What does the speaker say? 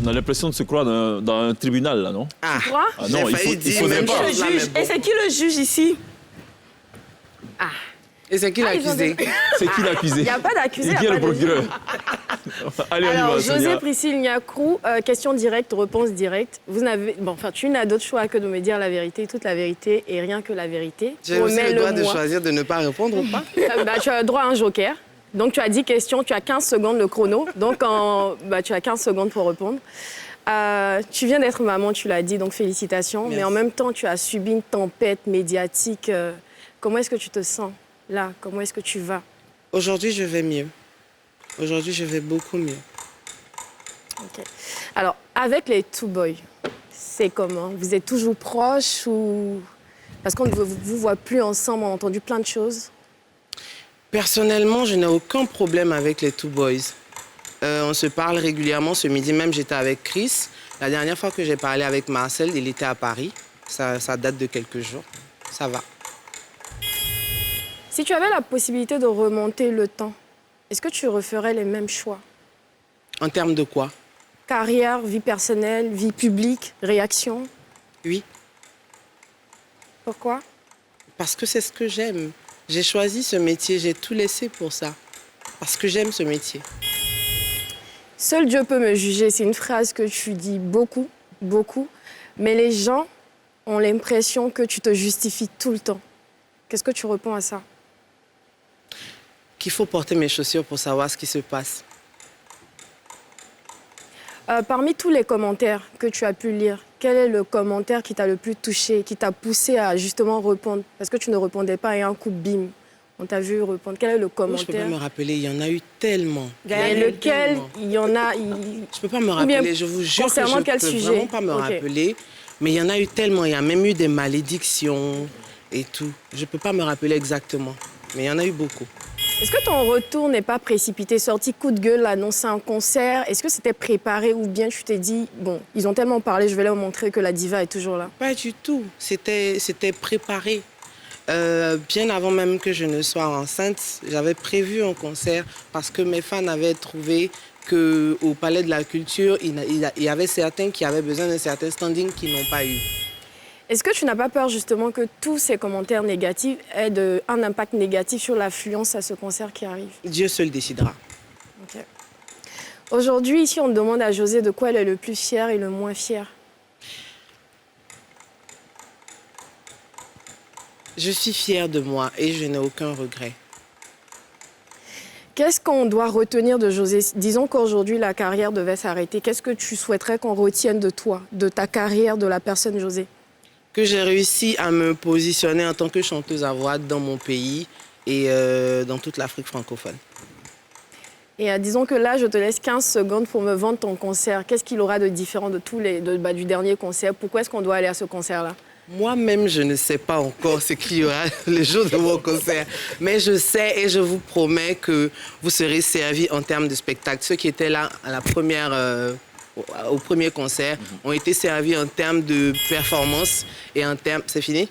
On a l'impression de se croire dans un tribunal, là, non? Ah, Quoi? Ah non, il faut C'est qui pas. le juge? Et c'est qui le juge ici? Ah. Et c'est qui l'accusé? C'est qui l'accusé? Il n'y a pas d'accusé. C'est qui le procureur? Allez, on y Alors, va, José Sonia. Priscille Niakrou, question directe, réponse directe. Vous n'avez, bon, enfin, tu n'as d'autre choix que de me dire la vérité, toute la vérité et rien que la vérité. J'ai aussi le droit de Remets-le-moi. choisir de ne pas répondre ou pas? Tu as droit à un joker. Donc, tu as 10 questions, tu as 15 secondes le chrono. Donc, tu as 15 secondes pour répondre. Tu viens d'être maman, tu l'as dit, donc félicitations. Merci. Mais en même temps, tu as subi une tempête médiatique. Comment est-ce que tu te sens là? Comment est-ce que tu vas? Aujourd'hui, je vais mieux. Aujourd'hui, je vais beaucoup mieux. Ok. Alors, avec les Two Boys, c'est comment? Vous êtes toujours proches ou... Parce qu'on ne vous voit plus ensemble, on a entendu plein de choses. Personnellement, je n'ai aucun problème avec les Two Boys. On se parle régulièrement. Ce midi même, j'étais avec Chris. La dernière fois que j'ai parlé avec Marcel, il était à Paris. Ça date de quelques jours. Ça va. Si tu avais la possibilité de remonter le temps, est-ce que tu referais les mêmes choix? En termes de quoi? Carrière, vie personnelle, vie publique, réaction? Oui, Pourquoi? parce que c'est ce que j'aime. J'ai choisi ce métier, j'ai tout laissé pour ça. Parce que j'aime ce métier. Seul Dieu peut me juger, c'est une phrase que tu dis beaucoup, beaucoup. Mais les gens ont l'impression que tu te justifies tout le temps. Qu'est-ce que tu réponds à ça? Qu'il faut porter mes chaussures pour savoir ce qui se passe. Parmi tous les commentaires que tu as pu lire, quel est le commentaire qui t'a le plus touché, qui t'a poussé à justement répondre? Parce que tu ne répondais pas et un coup, bim, on t'a vu répondre. Quel est le Moi, je ne peux pas commentaire? me rappeler, il y en a eu tellement. Et lequel, Tellement. il y en a... Je ne peux pas me bien, rappeler, je vous jure que je concernant ne quel peux sujet? vraiment pas me Ok. rappeler. Mais il y en a eu tellement, il y a même eu des malédictions et tout. Je ne peux pas me rappeler exactement, mais il y en a eu beaucoup. Est-ce que ton retour n'est pas précipité? Sorti coup de gueule, annoncer un concert, est-ce que c'était préparé ou bien tu t'es dit, bon, ils ont tellement parlé, je vais leur montrer que la diva est toujours là? Pas du tout, c'était préparé. Bien avant même que je ne sois enceinte, j'avais prévu un concert parce que mes fans avaient trouvé qu'au Palais de la Culture, il y avait certains qui avaient besoin d'un certain standing qu'ils n'ont pas eu. Est-ce que tu n'as pas peur justement que tous ces commentaires négatifs aient un impact négatif sur l'affluence à ce concert qui arrive? Dieu seul décidera. Ok. Aujourd'hui, ici, on demande à José de quoi elle est le plus fière et le moins fière. Je suis fière de moi et je n'ai aucun regret. Qu'est-ce qu'on doit retenir de José? Disons qu'aujourd'hui, la carrière devait s'arrêter. Qu'est-ce que tu souhaiterais qu'on retienne de toi, de ta carrière, de la personne José? Que j'ai réussi à me positionner en tant que chanteuse à voix dans mon pays et dans toute l'Afrique francophone. Et disons que là, je te laisse 15 secondes pour me vendre ton concert. Qu'est-ce qu'il aura de différent de du dernier concert? Pourquoi est-ce qu'on doit aller à ce concert-là? Moi-même, je ne sais pas encore ce qu'il y aura le jour de mon concert. Mais je sais et je vous promets que vous serez servis en termes de spectacle. Ceux qui étaient là à la première, au premier concert ont été servis en termes de performance et en termes... C'est fini?